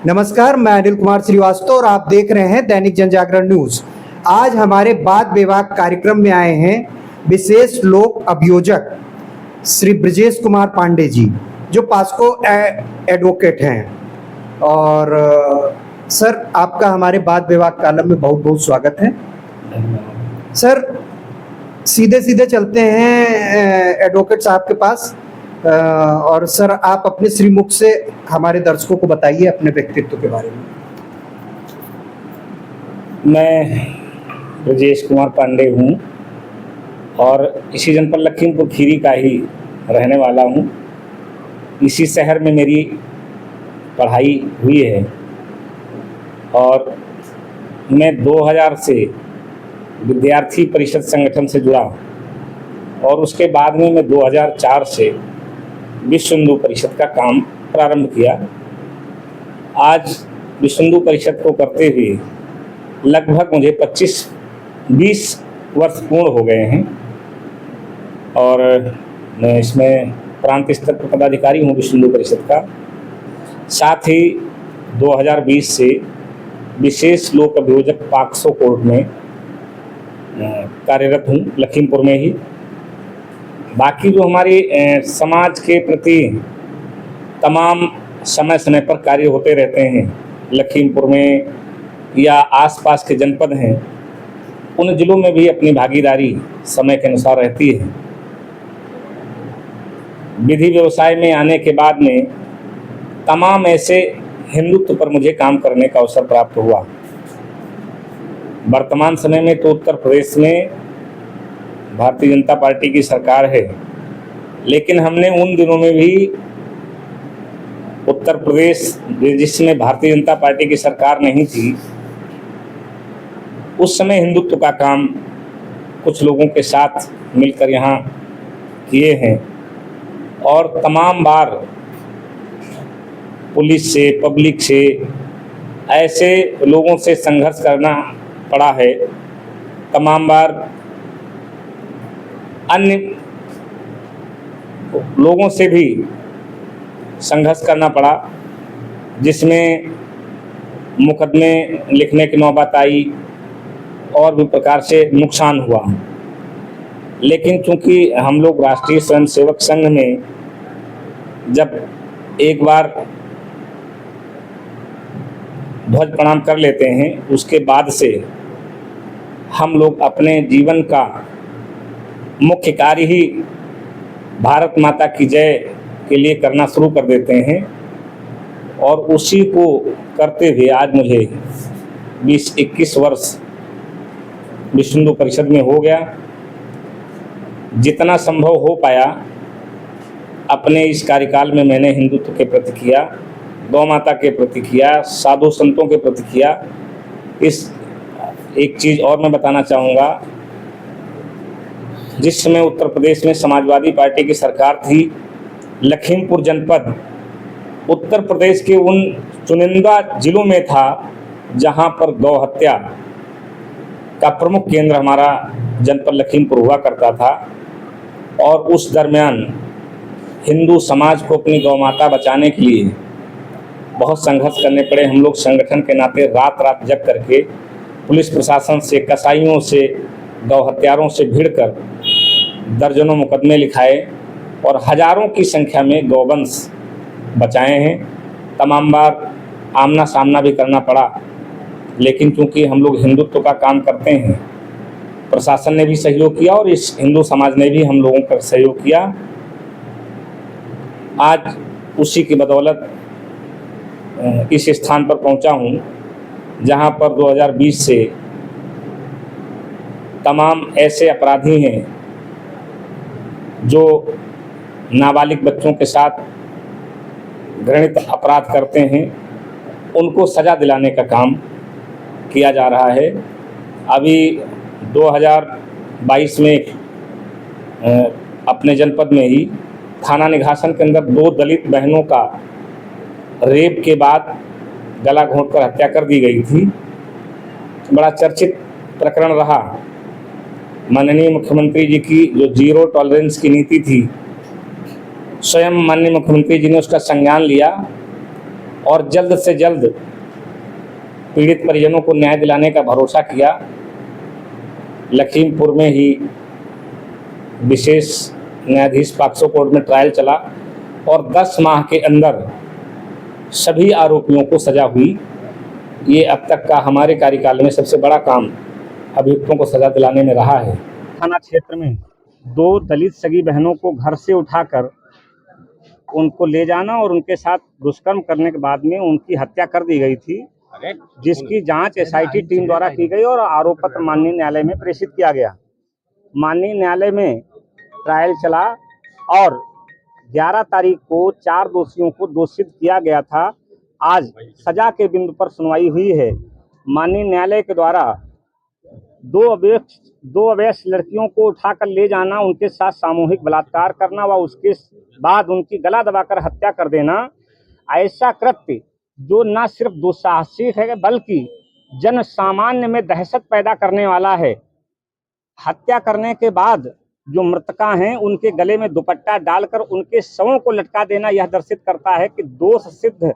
नमस्कार, मैं अनिल कुमार श्रीवास्तव और आप देख रहे हैं दैनिक जनजागरण न्यूज। आज हमारे वाद विवाद कार्यक्रम में आए हैं विशेष लोक अभियोजक श्री ब्रजेश कुमार पांडे जी, जो पास्को एडवोकेट हैं। और सर, आपका हमारे वाद विवाद कॉलम में बहुत बहुत स्वागत है। सर, सीधे सीधे चलते हैं एडवोकेट साहब के पास। और सर, आप अपने श्रीमुख से हमारे दर्शकों को बताइए अपने व्यक्तित्व के बारे में। मैं ब्रजेश कुमार पांडे हूँ और इसी जनपद लखीमपुर खीरी का ही रहने वाला हूँ। इसी शहर में मेरी पढ़ाई हुई है और मैं 2000 से विद्यार्थी परिषद संगठन से जुड़ा और उसके बाद में मैं 2004 से विश्व हिंदू परिषद का काम प्रारंभ किया। आज विश्व हिंदू परिषद को करते हुए लगभग मुझे 25-20 वर्ष पूर्ण हो गए हैं और मैं इसमें प्रांत स्तर पर पदाधिकारी हूँ विश्व हिंदू परिषद का। साथ ही 2020 से विशेष लोक अभियोजक पाक्सो कोर्ट में कार्यरत हूँ, लखीमपुर में ही। बाकी जो हमारे समाज के प्रति तमाम समय समय पर कार्य होते रहते हैं लखीमपुर में या आसपास के जनपद हैं, उन जिलों में भी अपनी भागीदारी समय के अनुसार रहती है। विधि व्यवसाय में आने के बाद में तमाम ऐसे हिंदुत्व पर मुझे काम करने का अवसर प्राप्त हुआ। वर्तमान समय में तो उत्तर प्रदेश में भारतीय जनता पार्टी की सरकार है, लेकिन हमने उन दिनों में भी उत्तर प्रदेश जिसमें भारतीय जनता पार्टी की सरकार नहीं थी, उस समय हिंदुत्व का काम कुछ लोगों के साथ मिलकर यहाँ किए हैं और तमाम बार पुलिस से, पब्लिक से, ऐसे लोगों से संघर्ष करना पड़ा है। तमाम बार अन्य लोगों से भी संघर्ष करना पड़ा, जिसमें मुकदमे लिखने की नौबत आई और भी प्रकार से नुकसान हुआ। लेकिन चूंकि हम लोग राष्ट्रीय स्वयंसेवक संघ में जब एक बार ध्वज प्रणाम कर लेते हैं, उसके बाद से हम लोग अपने जीवन का मुख्य कार्य ही भारत माता की जय के लिए करना शुरू कर देते हैं और उसी को करते हुए आज मुझे 20-21 वर्ष विश्व हिंदू परिषद में हो गया। जितना संभव हो पाया अपने इस कार्यकाल में मैंने हिंदुत्व के प्रति किया, गौ माता के प्रति किया, साधु संतों के प्रति किया। इस एक चीज़ और मैं बताना चाहूँगा, जिस समय उत्तर प्रदेश में समाजवादी पार्टी की सरकार थी, लखीमपुर जनपद उत्तर प्रदेश के उन चुनिंदा जिलों में था जहां पर गौ हत्या का प्रमुख केंद्र हमारा जनपद लखीमपुर हुआ करता था। और उस दरमियान हिंदू समाज को अपनी गौ माता बचाने के लिए बहुत संघर्ष करने पड़े। हम लोग संगठन के नाते रात रात जग करके पुलिस प्रशासन से, कसाईयों से, गौ हत्यारों से भिड़कर दर्जनों मुकदमे लिखाए और हजारों की संख्या में गौवंश बचाए हैं। तमाम बार आमना सामना भी करना पड़ा, लेकिन चूंकि हम लोग हिंदुत्व का काम करते हैं, प्रशासन ने भी सहयोग किया और इस हिंदू समाज ने भी हम लोगों का सहयोग किया। आज उसी की बदौलत इस स्थान पर पहुंचा हूं, जहां पर 2020 से तमाम ऐसे अपराधी हैं जो नाबालिग बच्चों के साथ घृणित अपराध करते हैं, उनको सज़ा दिलाने का काम किया जा रहा है। अभी 2022 में अपने जनपद में ही थाना निघासन के अंदर 2 दलित बहनों का रेप के बाद गला घोंटकर हत्या कर दी गई थी। बड़ा चर्चित प्रकरण रहा। माननीय मुख्यमंत्री जी की जो जीरो टॉलरेंस की नीति थी, स्वयं माननीय मुख्यमंत्री जी ने उसका संज्ञान लिया और जल्द से जल्द पीड़ित परिजनों को न्याय दिलाने का भरोसा किया। लखीमपुर में ही विशेष न्यायाधीश पॉक्सो कोर्ट में ट्रायल चला और 10 माह के अंदर सभी आरोपियों को सज़ा हुई। ये अब तक का हमारे कार्यकाल में सबसे बड़ा काम अभियुक्तों को सज़ा दिलाने में रहा है। थाना क्षेत्र में 2 दलित सगी बहनों को घर से उठाकर उनको ले जाना और उनके साथ दुष्कर्म करने के बाद में उनकी हत्या कर दी गई थी, जिसकी जांच एसआईटी टीम द्वारा की गई और आरोप पत्र माननीय न्यायालय में प्रेषित किया गया। माननीय न्यायालय में ट्रायल चला और 11 तारीख को 4 दोषियों को दोषित किया गया था। आज सजा के बिंदु पर सुनवाई हुई है। माननीय न्यायालय के द्वारा 2 अवैध लड़कियों को उठाकर ले जाना, उनके साथ सामूहिक बलात्कार करना व उसके बाद उनकी गला दबाकर हत्या कर देना, ऐसा कृत्य जो न सिर्फ दुस्साहसिक है बल्कि जन सामान्य में दहशत पैदा करने वाला है। हत्या करने के बाद जो मृतका हैं उनके गले में दुपट्टा डालकर उनके शवों को लटका देना यह दर्शित करता है कि दोष सिद्ध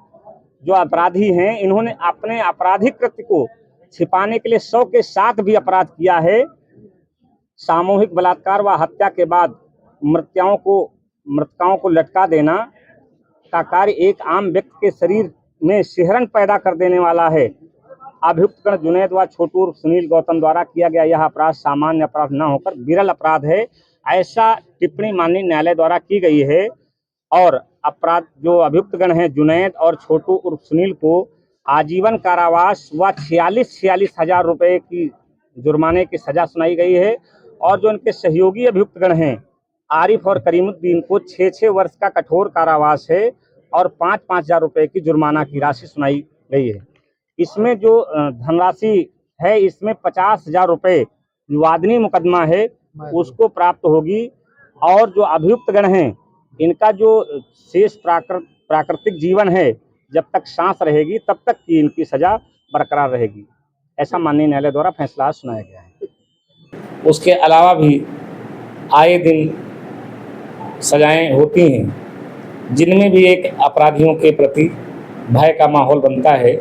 जो अपराधी हैं इन्होंने अपने आपराधिक कृत्य को छिपाने के लिए शव के साथ भी अपराध किया है। सामूहिक बलात्कार व हत्या के बाद मृतकाओं को लटका देना का कार्य एक आम व्यक्ति के शरीर में सिहरन पैदा कर देने वाला है। अभियुक्तगण जुनैद व छोटू उर्फ सुनील गौतम द्वारा किया गया यह अपराध सामान्य अपराध न होकर विरल अपराध है, ऐसा टिप्पणी माननीय न्यायालय द्वारा की गई है। और अपराध जो अभियुक्तगण हैं जुनैद और छोटू उर्फ सुनील को आजीवन कारावास व 46 हजार रुपये की जुर्माने की सजा सुनाई गई है। और जो उनके सहयोगी अभियुक्तगण हैं आरिफ और करीमुद्दीन को 6 वर्ष का कठोर कारावास है और 5 हजार रुपये की जुर्माना की राशि सुनाई गई है। इसमें जो धनराशि है इसमें 50,000 रुपये विवादनीय मुकदमा है उसको प्राप्त होगी। और जो अभियुक्तगण हैं इनका जो शेष प्राकृतिक जीवन है जब तक सांस रहेगी तब तक की इनकी सजा बरकरार रहेगी, ऐसा माननीय न्यायालय द्वारा फैसला सुनाया गया है। उसके अलावा भी आए दिन सजाएं होती हैं जिनमें भी एक अपराधियों के प्रति भय का माहौल बनता है।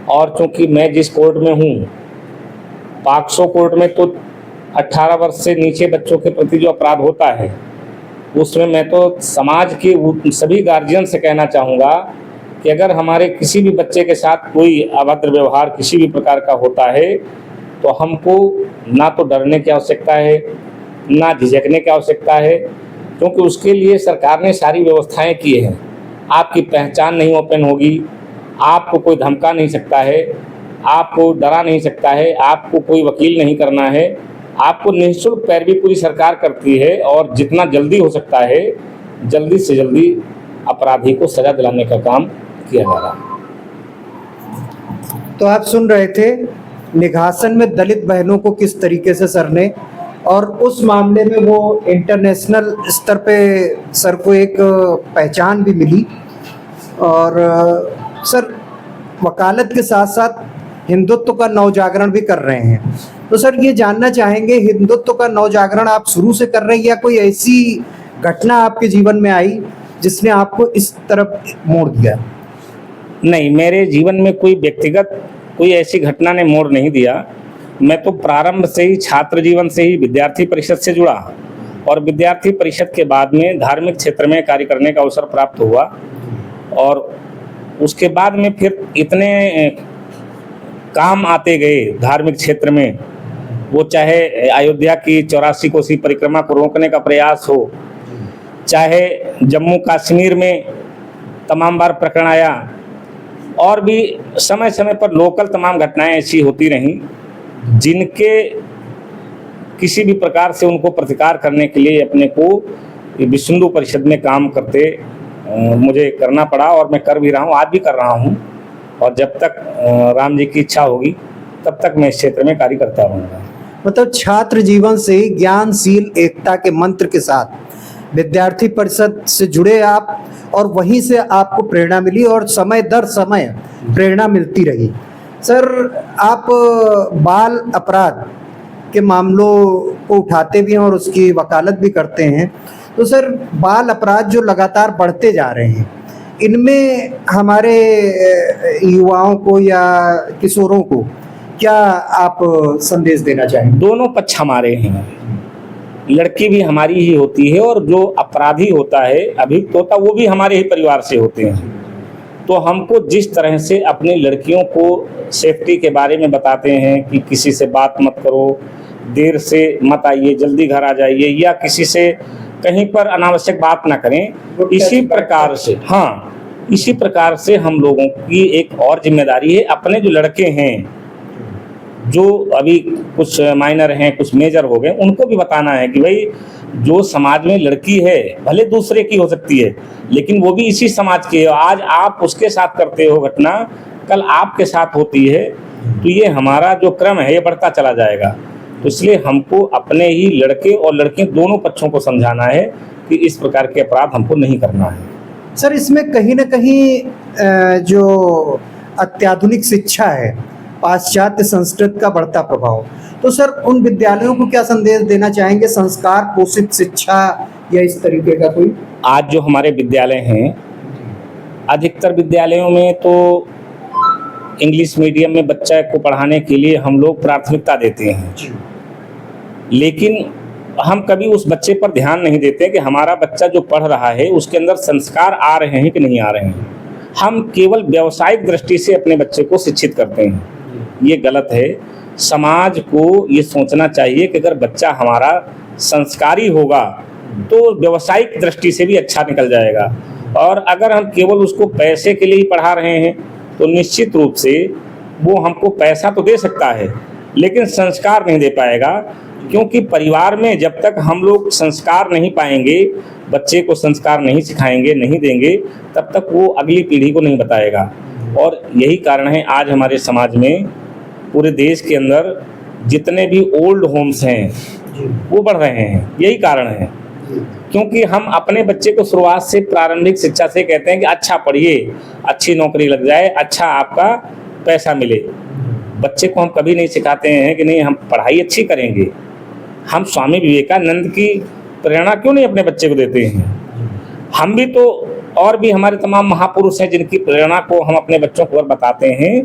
और चूंकि मैं जिस कोर्ट में हूँ पॉक्सो कोर्ट में तो 18 वर्ष से नीचे बच्चों के प्रति जो अपराध होता है उसमें मैं तो समाज के सभी गार्जियन से कहना चाहूँगा कि अगर हमारे किसी भी बच्चे के साथ कोई अभद्र व्यवहार किसी भी प्रकार का होता है तो हमको ना तो डरने की आवश्यकता है ना झिझकने की आवश्यकता है, क्योंकि उसके लिए सरकार ने सारी व्यवस्थाएं की हैं। आपकी पहचान नहीं ओपन होगी, आपको कोई धमका नहीं सकता है, आपको डरा नहीं सकता है, आपको कोई वकील नहीं करना है, आपको निःशुल्क पैरवी पूरी सरकार करती है। और जितना जल्दी हो सकता है जल्दी से जल्दी अपराधी को सजा दिलाने का काम किया जा रहा है। तो आप सुन रहे थे निघासन में दलित बहनों को किस तरीके से सर ने, और उस मामले में वो इंटरनेशनल स्तर पे सर को एक पहचान भी मिली। और सर वकालत के साथ साथ हिंदुत्व का नवजागरण भी कर रहे हैं। तो सर ये जानना चाहेंगे हिंदुत्व का नवजागरण आप शुरू से कर रहे हैं या कोई ऐसी घटना आपके जीवन में आई जिसने आपको इस तरफ मोड़ दिया? नहीं, मेरे जीवन में कोई व्यक्तिगत कोई ऐसी घटना ने मोड़ नहीं दिया। मैं तो प्रारंभ से ही छात्र जीवन से ही विद्यार्थी परिषद से जुड़ा और विद्यार्थी परिषद के बाद में धार्मिक क्षेत्र में कार्य करने का अवसर प्राप्त हुआ। और उसके बाद में फिर इतने काम आते गए धार्मिक क्षेत्र में, वो चाहे अयोध्या की 84 कोसी परिक्रमा को रोकने का प्रयास हो, चाहे जम्मू कश्मीर में तमाम बार प्रकरण आया, और भी समय समय पर लोकल तमाम घटनाएं ऐसी होती रहीं जिनके किसी भी प्रकार से उनको प्रतिकार करने के लिए अपने को विश्व हिंदू परिषद में काम करते मुझे करना पड़ा। और मैं कर भी रहा हूँ, आज भी कर रहा हूँ। और जब तक राम जी की इच्छा होगी तब तक मैं इस क्षेत्र में कार्य करता रहूँगा। मतलब छात्र जीवन से ही ज्ञानशील एकता के मंत्र के साथ विद्यार्थी परिषद से जुड़े आप, और वहीं से आपको प्रेरणा मिली और समय दर समय प्रेरणा मिलती रही। सर आप बाल अपराध के मामलों को उठाते भी हैं और उसकी वकालत भी करते हैं। तो सर बाल अपराध जो लगातार बढ़ते जा रहे हैं, इनमें हमारे युवाओं को या किशोरों को क्या आप संदेश देना चाहेंगे? दोनों पक्ष हमारे हैं, लड़की भी हमारी ही होती है और जो अपराधी होता है, अभियुक्त होता, वो भी हमारे ही परिवार से होते हैं। तो हमको जिस तरह से अपनी लड़कियों को सेफ्टी के बारे में बताते हैं कि किसी से बात मत करो, देर से मत आइए, जल्दी घर आ जाइए, या किसी से कहीं पर अनावश्यक बात ना करें, इसी प्रकार से, हाँ, इसी प्रकार से हम लोगों की एक और जिम्मेदारी है, अपने जो लड़के हैं जो अभी कुछ माइनर हैं, कुछ मेजर हो गए, उनको भी बताना है कि भाई जो समाज में लड़की है, भले दूसरे की हो सकती है, लेकिन वो भी इसी समाज की है। आज आप उसके साथ करते हो घटना, कल आपके साथ होती है, तो ये हमारा जो क्रम है ये बढ़ता चला जाएगा। तो इसलिए हमको अपने ही लड़के और लड़कियां दोनों पक्षों को समझाना है कि इस प्रकार के अपराध हमको नहीं करना है। सर, इसमें कहीं ना कहीं जो अत्याधुनिक शिक्षा है, पाश्चात्य संस्कृत का बढ़ता प्रभाव, तो सर उन विद्यालयों को क्या संदेश देना चाहेंगे? संस्कार पोषित शिक्षा या इस तरीके का कोई? आज जो हमारे विद्यालय हैं, अधिकतर विद्यालयों में तो इंग्लिश मीडियम में बच्चे को पढ़ाने के लिए हम लोग प्राथमिकता देते हैं, लेकिन हम कभी उस बच्चे पर ध्यान नहीं देते कि हमारा बच्चा जो पढ़ रहा है उसके अंदर संस्कार आ रहे हैं कि नहीं आ रहे हैं। हम केवल व्यावसायिक दृष्टि से अपने बच्चे को शिक्षित करते हैं, ये गलत है। समाज को ये सोचना चाहिए कि अगर बच्चा हमारा संस्कारी होगा तो व्यावसायिक दृष्टि से भी अच्छा निकल जाएगा, और अगर हम केवल उसको पैसे के लिए ही पढ़ा रहे हैं तो निश्चित रूप से वो हमको पैसा तो दे सकता है लेकिन संस्कार नहीं दे पाएगा, क्योंकि परिवार में जब तक हम लोग संस्कार नहीं पाएंगे, बच्चे को संस्कार नहीं सिखाएंगे, नहीं देंगे, तब तक वो अगली पीढ़ी को नहीं बताएगा। और यही कारण है आज हमारे समाज में, पूरे देश के अंदर जितने भी ओल्ड होम्स हैं वो बढ़ रहे हैं, यही कारण है। क्योंकि हम अपने बच्चे को शुरुआत से प्रारंभिक शिक्षा से कहते हैं कि अच्छा पढ़िए, अच्छी नौकरी लग जाए, अच्छा आपका पैसा मिले। बच्चे को हम कभी नहीं सिखाते हैं कि नहीं हम पढ़ाई अच्छी करेंगे। हम स्वामी विवेकानंद की प्रेरणा क्यों नहीं अपने बच्चे को देते हैं? हम भी तो, और भी हमारे तमाम महापुरुष हैं जिनकी प्रेरणा को हम अपने बच्चों को बताते हैं,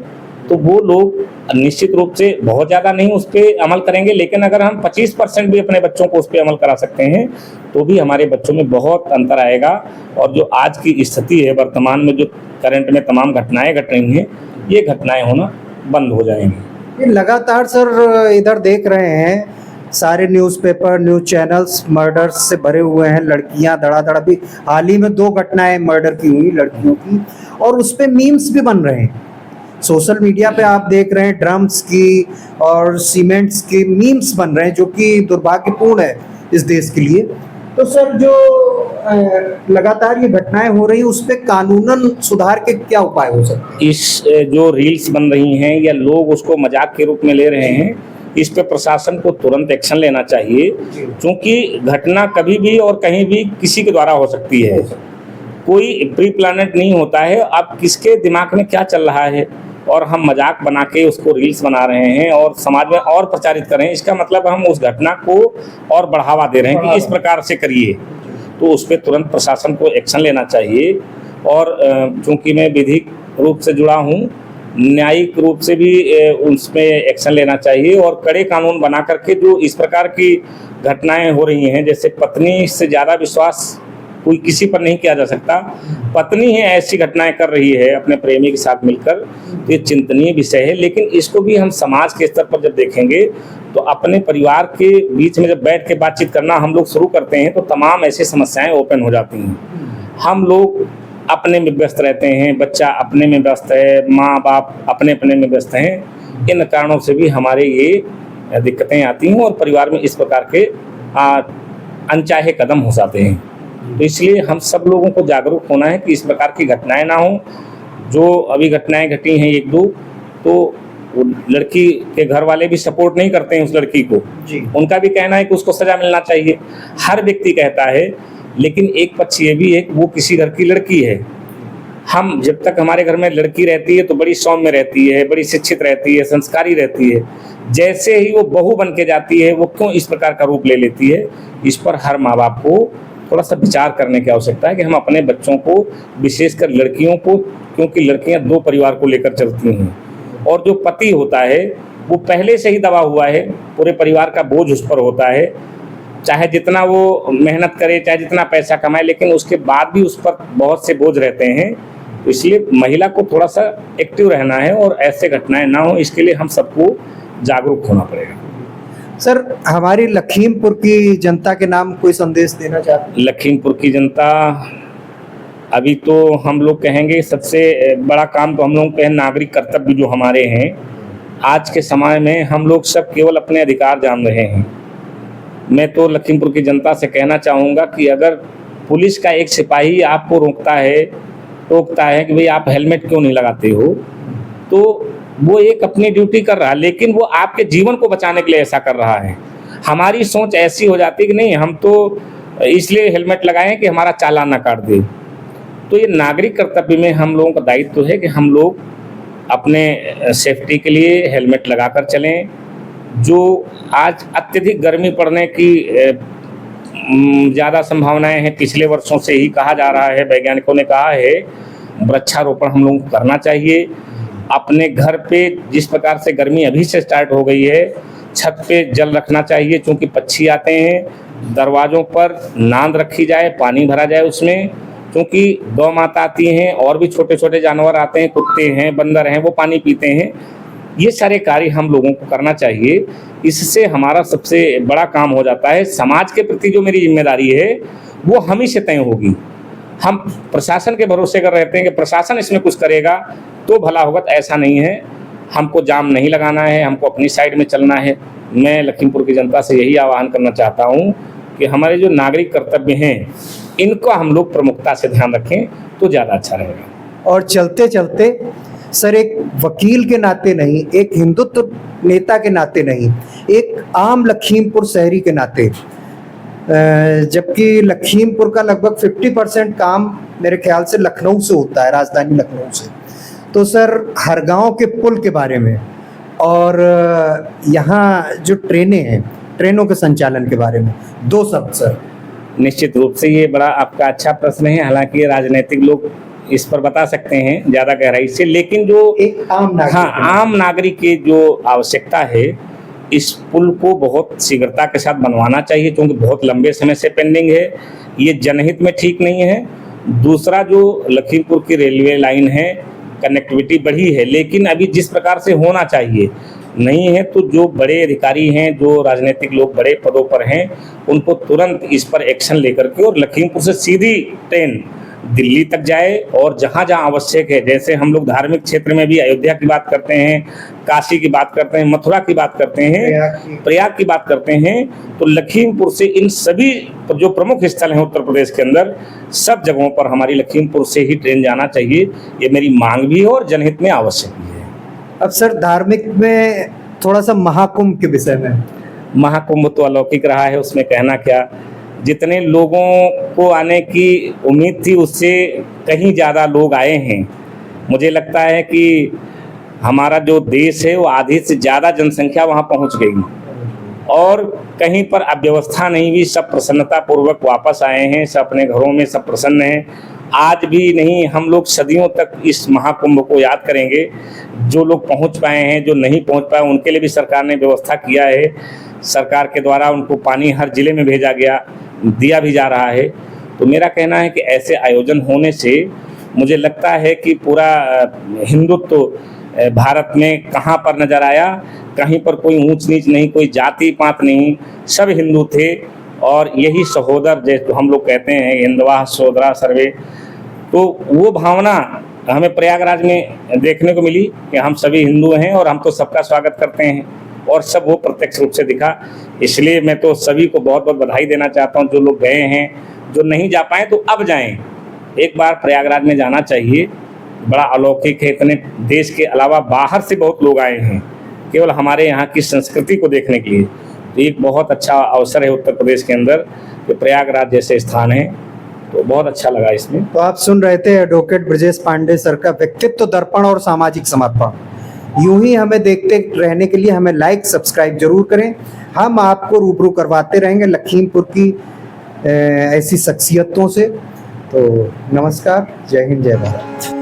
तो वो लोग निश्चित रूप से बहुत ज़्यादा नहीं उस पर अमल करेंगे, लेकिन अगर हम 25% भी अपने बच्चों को उस पर अमल करा सकते हैं तो भी हमारे बच्चों में बहुत अंतर आएगा। और जो आज की स्थिति है, वर्तमान में जो करंट में तमाम घटनाएं घट रही हैं, ये घटनाएं होना बंद हो जाएंगी। ये लगातार सर इधर देख रहे हैं, सारे न्यूज़पेपर, न्यूज़ चैनल्स मर्डर्स से भरे हुए हैं। लड़कियां धड़ाधड़, भी हाल ही में 2 घटनाएं मर्डर की हुई लड़कियों की, और उस पर मीम्स भी बन रहे हैं। सोशल मीडिया पे आप देख रहे हैं ड्रम्स की और सीमेंट्स की मीम्स बन रहे हैं, जो कि दुर्भाग्यपूर्ण है इस देश के लिए। तो सर जो लगातार ये घटनाएं हो रही हैं, उस पर कानूनन सुधार के क्या उपाय हो सकते हैं? इस जो रील्स बन रही हैं या लोग उसको मजाक के रूप में ले रहे हैं, इस पे प्रशासन को तुरंत एक्शन लेना चाहिए, क्योंकि घटना कभी भी और कहीं भी किसी के द्वारा हो सकती है। कोई प्री प्लानेट नहीं होता है। अब किसके दिमाग में क्या चल रहा है और हम मजाक बना के उसको रील्स बना रहे हैं और समाज में और प्रचारित कर रहे हैं, इसका मतलब हम उस घटना को और बढ़ावा दे रहे हैं कि इस प्रकार से करिए। तो उस पर तुरंत प्रशासन को एक्शन लेना चाहिए। और चूँकि मैं विधिक रूप से जुड़ा हूँ, न्यायिक रूप से भी उसमें एक्शन लेना चाहिए और कड़े कानून बना करके जो इस प्रकार की घटनाएं हो रही हैं, जैसे पत्नी से ज़्यादा विश्वास कोई किसी पर नहीं किया जा सकता, पत्नी ही ऐसी घटनाएं कर रही है अपने प्रेमी के साथ मिलकर, तो ये चिंतनीय विषय है। लेकिन इसको भी हम समाज के स्तर पर जब देखेंगे तो अपने परिवार के बीच में जब बैठ के बातचीत करना हम लोग शुरू करते हैं तो तमाम ऐसी समस्याएं ओपन हो जाती हैं। हम लोग अपने में व्यस्त रहते हैं, बच्चा अपने में व्यस्त है, माँ बाप अपने अपने में व्यस्त हैं। इन कारणों से भी हमारे ये दिक्कतें आती हैं और परिवार में इस प्रकार के अनचाहे कदम हो जाते हैं। तो इसलिए हम सब लोगों को जागरूक होना है कि इस प्रकार की घटनाएं ना हो। जो अभी घटनाएं घटी हैं 1-2, तो लड़की के घर वाले भी सपोर्ट नहीं करते हैं उस लड़की को जी। उनका भी कहना है कि उसको सजा मिलना चाहिए, हर व्यक्ति कहता है, लेकिन एक पक्ष ये भी है कि वो किसी घर की लड़की है। हम जब तक हमारे घर में लड़की रहती है तो बड़ी सौम्य रहती है, बड़ी शिक्षित रहती है, संस्कारी रहती है। जैसे ही वो बहू बन के जाती है वो क्यों इस प्रकार का रूप ले लेती है, इस पर हर माँ बाप को थोड़ा सा विचार करने की आवश्यकता है कि हम अपने बच्चों को, विशेषकर लड़कियों को, क्योंकि लड़कियां दो परिवार को लेकर चलती हैं, और जो पति होता है वो पहले से ही दबा हुआ है, पूरे परिवार का बोझ उस पर होता है, चाहे जितना वो मेहनत करे, चाहे जितना पैसा कमाए, लेकिन उसके बाद भी उस पर बहुत से बोझ रहते हैं। तो इसलिए महिला को थोड़ा सा एक्टिव रहना है और ऐसे घटनाएं ना हो, इसके लिए हम सबको जागरूक होना पड़ेगा। सर, हमारी लखीमपुर की जनता के नाम कोई संदेश देना चाहते हैं? लखीमपुर की जनता, अभी तो हम लोग कहेंगे सबसे बड़ा काम तो हम लोग कहें नागरिक कर्तव्य जो हमारे हैं। आज के समय में हम लोग सब केवल अपने अधिकार जान रहे हैं। मैं तो लखीमपुर की जनता से कहना चाहूँगा कि अगर पुलिस का एक सिपाही आपको टोकता है कि भाई आप हेलमेट क्यों नहीं लगाते हो, तो वो एक अपनी ड्यूटी कर रहा है, लेकिन वो आपके जीवन को बचाने के लिए ऐसा कर रहा है। हमारी सोच ऐसी हो जाती है कि नहीं, हम तो इसलिए हेलमेट लगाएं कि हमारा चालान ना काट दे। तो ये नागरिक कर्तव्य में हम लोगों का दायित्व है कि हम लोग अपने सेफ्टी के लिए हेलमेट लगाकर चलें। जो आज अत्यधिक गर्मी पड़ने की ज़्यादा संभावनाएं हैं, पिछले वर्षों से ही कहा जा रहा है, वैज्ञानिकों ने कहा है, वृक्षारोपण हम लोगों को करना चाहिए। अपने घर पे जिस प्रकार से गर्मी अभी से स्टार्ट हो गई है, छत पे जल रखना चाहिए, क्योंकि पक्षी आते हैं। दरवाज़ों पर नांद रखी जाए, पानी भरा जाए उसमें, क्योंकि गौ माता आती हैं और भी छोटे छोटे जानवर आते हैं, कुत्ते हैं, बंदर हैं, वो पानी पीते हैं। ये सारे कार्य हम लोगों को करना चाहिए। इससे हमारा सबसे बड़ा काम हो जाता है। समाज के प्रति जो मेरी जिम्मेदारी है वो हम ही से तय होगी। हम प्रशासन के भरोसे कर रहते हैं कि प्रशासन इसमें कुछ करेगा तो भला होगा, तो ऐसा नहीं है। हमको जाम नहीं लगाना है, हमको अपनी साइड में चलना है। मैं लखीमपुर की जनता से यही आह्वान करना चाहता हूँ कि हमारे जो नागरिक कर्तव्य हैं इनको हम लोग प्रमुखता से ध्यान रखें तो ज़्यादा अच्छा रहेगा। और चलते चलते सर, एक वकील के नाते नहीं, एक हिंदुत्व नेता के नाते नहीं, एक आम लखीमपुर शहरी के नाते, जबकि लखीमपुर का लगभग 50% काम मेरे ख्याल से लखनऊ से होता है, राजधानी लखनऊ से। तो सर, हर गांव के पुल के बारे में और यहाँ जो ट्रेनें हैं, ट्रेनों के संचालन के बारे में दो शब्द सर। निश्चित रूप से ये बड़ा आपका अच्छा प्रश्न है। हालांकि राजनीतिक लोग इस पर बता सकते हैं ज़्यादा गहराई से, लेकिन जो एक आम नागरिक, हाँ, आम नागरिक की जो आवश्यकता है, इस पुल को बहुत शीघ्रता के साथ बनवाना चाहिए, क्योंकि बहुत लंबे समय से पेंडिंग है। ये जनहित में ठीक नहीं है। दूसरा, जो लखीमपुर की रेलवे लाइन है, कनेक्टिविटी बढ़ी है, लेकिन अभी जिस प्रकार से होना चाहिए नहीं है। तो जो बड़े अधिकारी हैं, जो राजनीतिक लोग बड़े पदों पर हैं, उनको तुरंत इस पर एक्शन लेकर के और लखीमपुर से सीधी ट्रेन दिल्ली तक जाए, और जहाँ जहाँ आवश्यक है, जैसे हम लोग धार्मिक क्षेत्र में भी अयोध्या की बात करते हैं, काशी की बात करते हैं, मथुरा की बात करते हैं, प्रयाग की बात करते हैं, तो लखीमपुर से इन सभी जो प्रमुख स्थल हैं उत्तर प्रदेश के अंदर, सब जगहों पर हमारी लखीमपुर से ही ट्रेन जाना चाहिए। ये मेरी मांग भी है और जनहित में आवश्यक भी है। अब सर, धार्मिक में थोड़ा सा महाकुंभ के विषय में। महाकुंभ तो अलौकिक रहा है, उसमें कहना क्या। जितने लोगों को आने की उम्मीद थी उससे कहीं ज़्यादा लोग आए हैं। मुझे लगता है कि हमारा जो देश है वो आधी से ज़्यादा जनसंख्या वहाँ पहुँच गई और कहीं पर अव्यवस्था नहीं हुई। सब प्रसन्नता पूर्वक वापस आए हैं, सब अपने घरों में सब प्रसन्न हैं। आज भी नहीं, हम लोग सदियों तक इस महाकुंभ को याद करेंगे। जो लोग पहुंच पाए हैं, जो नहीं पहुंच पाए, उनके लिए भी सरकार ने व्यवस्था किया है। सरकार के द्वारा उनको पानी हर जिले में भेजा गया, दिया भी जा रहा है। तो मेरा कहना है कि ऐसे आयोजन होने से मुझे लगता है कि पूरा हिंदुत्व भारत में कहाँ पर नज़र आया। कहीं पर कोई ऊंच नीच नहीं, कोई जाति पात नहीं, सब हिंदू थे। और यही सहोदर, जैसे हम लोग कहते हैं, हिंदवा सोदरा सर्वे, तो वो भावना हमें प्रयागराज में देखने को मिली कि हम सभी हिंदू हैं और हम तो सबका स्वागत करते हैं, और सब वो प्रत्यक्ष रूप से दिखा। इसलिए मैं तो सभी को बहुत बहुत बधाई देना चाहता हूँ। जो लोग गए हैं, जो नहीं जा पाए, तो अब जाएं। एक बार प्रयागराज में जाना चाहिए, बड़ा अलौकिक है। इतने देश के अलावा बाहर से बहुत लोग आए हैं केवल हमारे यहाँ की संस्कृति को देखने के लिए। तो एक बहुत अच्छा अवसर है उत्तर प्रदेश के अंदर कि प्रयागराज जैसे स्थान है, तो बहुत अच्छा लगा इसमें। तो आप सुन रहे थे एडवोकेट ब्रजेश पांडे सर का व्यक्तित्व दर्पण और सामाजिक समर्पण। यूं ही हमें देखते रहने के लिए हमें लाइक सब्सक्राइब जरूर करें। हम आपको रूबरू करवाते रहेंगे लखीमपुर की ऐसी शख्सियतों से। तो नमस्कार, जय हिंद, जय भारत।